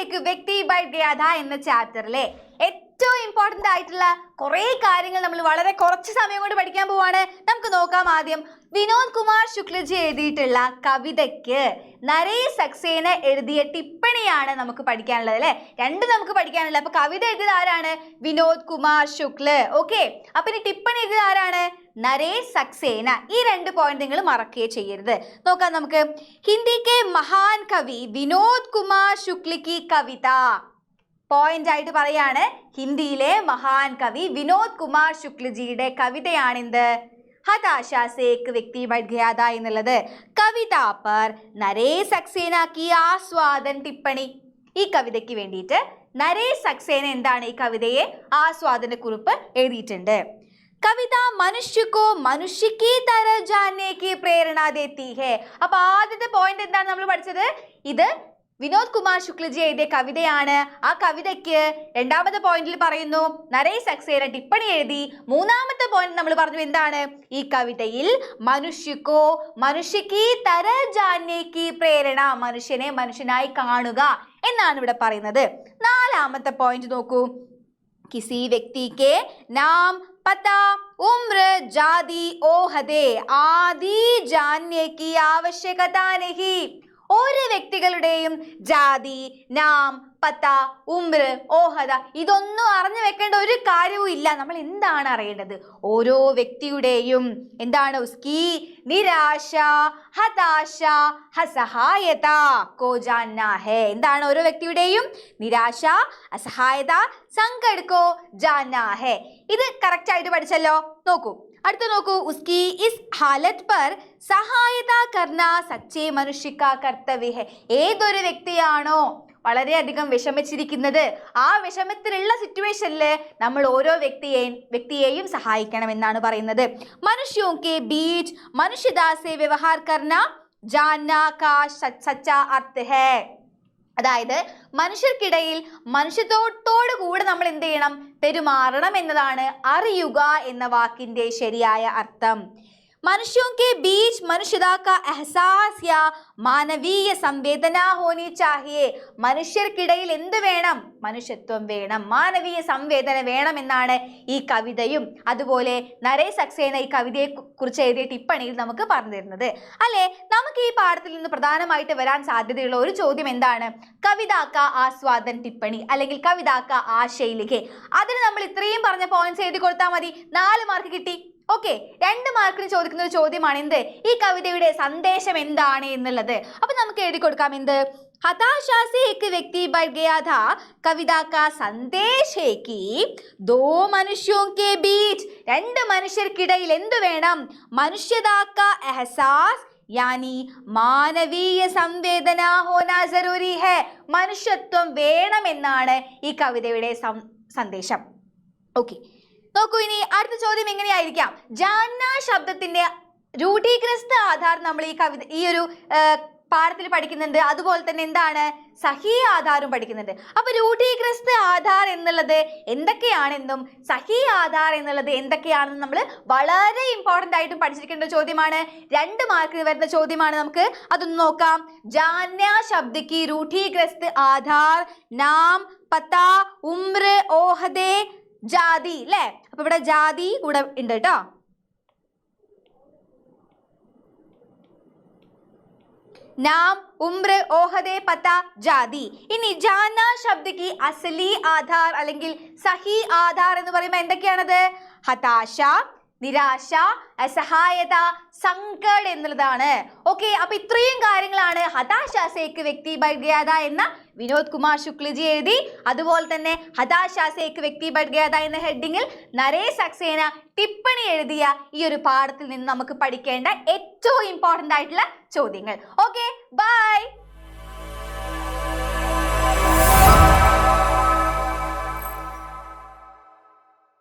एक व्यक्ति बैठ गया था എന്ന ചാപ്റ്ററിലെ ഏറ്റവും ഇമ്പോർട്ടന്റ് ആയിട്ടുള്ള കുറേ കാര്യങ്ങൾ നമ്മൾ വളരെ കുറച്ച് സമയം കൊണ്ട് പഠിക്കാൻ പോവാണ്. നമുക്ക് നോക്കാം. ആദ്യം വിനോദ് കുമാർ ശുക്ലജി എഴുതിയിട്ടുള്ള കവിതയ്ക്ക് നരേഷ് സക്സേന എഴുതിയ ടിപ്പണിയാണ് നമുക്ക് പഠിക്കാനുള്ളത് അല്ലെ. രണ്ട് നമുക്ക് പഠിക്കാനുള്ളത്. അപ്പൊ കവിത എഴുതിയത് ആരാണ്? വിനോദ് കുമാർ ശുക്ല. ഓക്കെ, അപ്പൊ ഇനി ടിപ്പണി എഴുതിയത് ആരാണ്? നരേഷ് സക്സേന. ഈ രണ്ട് പോയിന്റ് നിങ്ങൾ മറക്കുകയെ ചെയ്യരുത്. നോക്കാം നമുക്ക്. ഹിന്ദി കെ മഹാൻ കവി വിനോദ് കുമാർ ശുക്ല की കവിത. പോയിന്റ് ആയിട്ട് പറയാണ്, ഹിന്ദിയിലെ മഹാൻ കവി വിനോദ് കുമാർ ശുക്ലജിയുടെ കവിതയാണിത് ഹതാശ സേ ഏക് വ്യക്തി ബൈഠ് ഗയാ ഥാ എന്നുള്ളത്. കവിത പർ നരേഷ് സക്സേന की ആസ്വാദൻ ടിപ്പണി. ഈ കവിതയ്ക്ക് വേണ്ടിയിട്ട് നരേഷ് സക്സേന എന്താണ് ഈ കവിതയെ ആസ്വാദന കുറിപ്പ് എഴുതിയിട്ടുണ്ട്. കവിത മനുഷ്യക്കോ മനുഷ്യക്ക് തര ജാനേ കി പ്രേരണ ദേത്തി ഹേ. അപ്പൊ ആദ്യത്തെ പോയിന്റ് എന്താണ് നമ്മൾ പഠിച്ചത്? ഇത് വിനോദ് കുമാർ ശുക്ലജി എഴുതിയ കവിതയാണ്. ആ കവിതയ്ക്ക് രണ്ടാമത്തെ പോയിന്റിൽ പറയുന്നു നരേഷ് സക്സേന ടിപ്പണി എഴുതി. മൂന്നാമത്തെ പോയിന്റ് നമ്മൾ പറഞ്ഞു എന്താണ്? ഈ കവിതയിൽ മനുഷ്യക്കോ മനുഷ്യക്ക് തര ജാനേ കി പ്രേരണ, മനുഷ്യനെ മനുഷ്യനായി കാണുക എന്നാണ് ഇവിടെ പറയുന്നത്. നാലാമത്തെ പോയിന്റ് നോക്കൂ. കിസി വ്യക്തി കെ നാം पता उम्र जाति ओहदे आदि जानने की आवश्यकता नहीं. ഓരോ വ്യക്തികളുടെയും ജാതി, നാം, പത്ത, ഉംർ, ഓഹദ ഇതൊന്നും അറിഞ്ഞു വെക്കേണ്ട ഒരു കാര്യവും ഇല്ല. നമ്മൾ എന്താണ് അറിയേണ്ടത്? ഓരോ വ്യക്തിയുടെയും എന്താണ്? ഉസ്കി നിരാശ, ഹതാശ, അസഹായത കോ ജാനന ഹേ. എന്താണ് ഓരോ വ്യക്തിയുടെയും നിരാശ, അസഹായത, സങ്കടക്കോ ജാനന ഹേ. ഇത് കറക്റ്റ് ആയിട്ട് പഠിച്ചല്ലോ. നോക്കൂ, അടുത്ത നോക്കൂ. ഉസ്കി ഇസ് ഹാലത് പർ സഹായത കർണ സച്ചേ മനുഷ്യ കാ കർത്തവ്യ ഹേ. ഏതൊരു വ്യക്തിയാണോ വളരെയധികം വിഷമിച്ചിരിക്കുന്നത്, ആ വിഷമത്തിലുള്ള സിറ്റുവേഷനിൽ നമ്മൾ ഓരോ വ്യക്തിയെയും സഹായിക്കണം എന്നാണ് പറയുന്നത്. മനുഷ്യോ കെ ബീച്ച് മനുഷ്യതാ സേ വ്യവഹാർ കർണ ജാനന കാ സച്ചാ അർത്ഥ ഹേ. അതായത് മനുഷ്യർക്കിടയിൽ മനുഷ്യത്വത്തോടു കൂടെ നമ്മൾ എന്ത് ചെയ്യണം? പെരുമാറണം എന്നതാണ് അറിയുക എന്ന വാക്കിന്റെ ശരിയായ അർത്ഥം. മനുഷ്യോं के बीच मनुष्यता का एहसास या മാനവീയ സംവേദന ഹോനി ചാഹിയേ. മനുഷ്യർക്കിടയിൽ എന്ത് വേണം? മനുഷ്യത്വം വേണം, മാനവീയ സംവേദന വേണം എന്നാണ് ഈ കവിതയും അതുപോലെ നരേഷ് സക്സേന ഈ കവിതയെ കുറിച്ച് എഴുതിയ ടിപ്പണിയിൽ നമുക്ക് പറഞ്ഞു തരുന്നത് അല്ലെ. നമുക്ക് ഈ പാഠത്തിൽ നിന്ന് പ്രധാനമായിട്ട് വരാൻ സാധ്യതയുള്ള ഒരു ചോദ്യം എന്താണ്? കവിതാക്ക ആസ്വാദൻ ടിപ്പണി അല്ലെങ്കിൽ കവിതാക്ക ആശയിലേക്ക്. അതിന് നമ്മൾ ഇത്രയും പറഞ്ഞ പോയിന്റ്സ് എഴുതി കൊടുത്താൽ മതി. 4 മാർക്ക് കിട്ടി. ഓക്കെ, 2 മാർക്കിന് ചോദിക്കുന്ന ഒരു ചോദ്യമാണ് എന്ത്? ഈ കവിതയുടെ സന്ദേശം എന്താണ് എന്നുള്ളത്. അപ്പൊ നമുക്ക് എഴുതി കൊടുക്കാം എന്ത്? हताशा से एक व्यक्ति बढ़ गया था. कविता का संदेश है कि दो मनुष्यों के बीच രണ്ട് മനുഷ്യർക്കിടയിൽ എന്ത് വേണം? മനുഷ്യതാ का एहसास यानी മാനവീയ സംവേദന ഹോനാ ജറൂരി ഹേ. മനുഷ്യത്വം വേണമെന്നാണ് ഈ കവിതയുടെ സന്ദേശം. ഓക്കെ, നോക്കൂ. ഇനി അടുത്ത ചോദ്യം എങ്ങനെയായിരിക്കാം? ജാന ശബ്ദത്തിന്റെ രൂഢീകൃത ആധാരം നമ്മൾ ഈ ഒരു പാഠത്തിൽ പഠിക്കുന്നുണ്ട്. അതുപോലെ തന്നെ എന്താണ്? സഹി ആധാരം പഠിക്കുന്നുണ്ട്. അപ്പൊ രൂഢീകൃത ആധാർ എന്നുള്ളത് എന്തൊക്കെയാണെന്നും സഹി ആധാർ എന്നുള്ളത് എന്തൊക്കെയാണെന്നും നമ്മൾ വളരെ ഇമ്പോർട്ടന്റ് ആയിട്ടും പഠിച്ചിരിക്കേണ്ട ചോദ്യമാണ്. 2 മാർക്കിന് വരുന്ന ചോദ്യമാണ്. നമുക്ക് അതൊന്ന് നോക്കാം. ജാന ശബ്ദക്ക് രൂഢീകൃത ആധാർ നാം, പത്ത, ഉംർ, ഓഹദേ, ജാതി അല്ലേ. അപ്പൊ ഇവിടെ ജാതി കൂടെ ഉണ്ട് കേട്ടോ. नाम, उम्र, ओहदे, पता, जाതി. ഇനി ജാന ശബ്ദക്ക് അസലി ആധാർ അല്ലെങ്കിൽ സഹി ആധാർ എന്ന് പറയുമ്പോൾ എന്തൊക്കെയാണത്? ഹതാശ, നിരാശ, അസഹായത, സങ്കട എന്നുള്ളതാണ്. ഓക്കെ, അപ്പൊ ഇത്രയും കാര്യങ്ങളാണ് ഹതാശ സേ ഏക് വ്യക്തി ബൈഠ് ഗയാ ഥാ എന്ന വിനോദ് കുമാർ ശുക്ലജി എഴുതി. അതുപോലെ തന്നെ ഹതാശ സേ ഏക് വ്യക്തി ബൈഠ് ഗയാ ഥാ എന്ന ഹെഡിങ്ങിൽ നരേഷ് സക്സേന ടിപ്പണി എഴുതിയ ഈ ഒരു പാഠത്തിൽ നിന്ന് നമുക്ക് പഠിക്കേണ്ട ഏറ്റവും ഇമ്പോർട്ടന്റ് ആയിട്ടുള്ള ചോദ്യങ്ങൾ. Okay, by.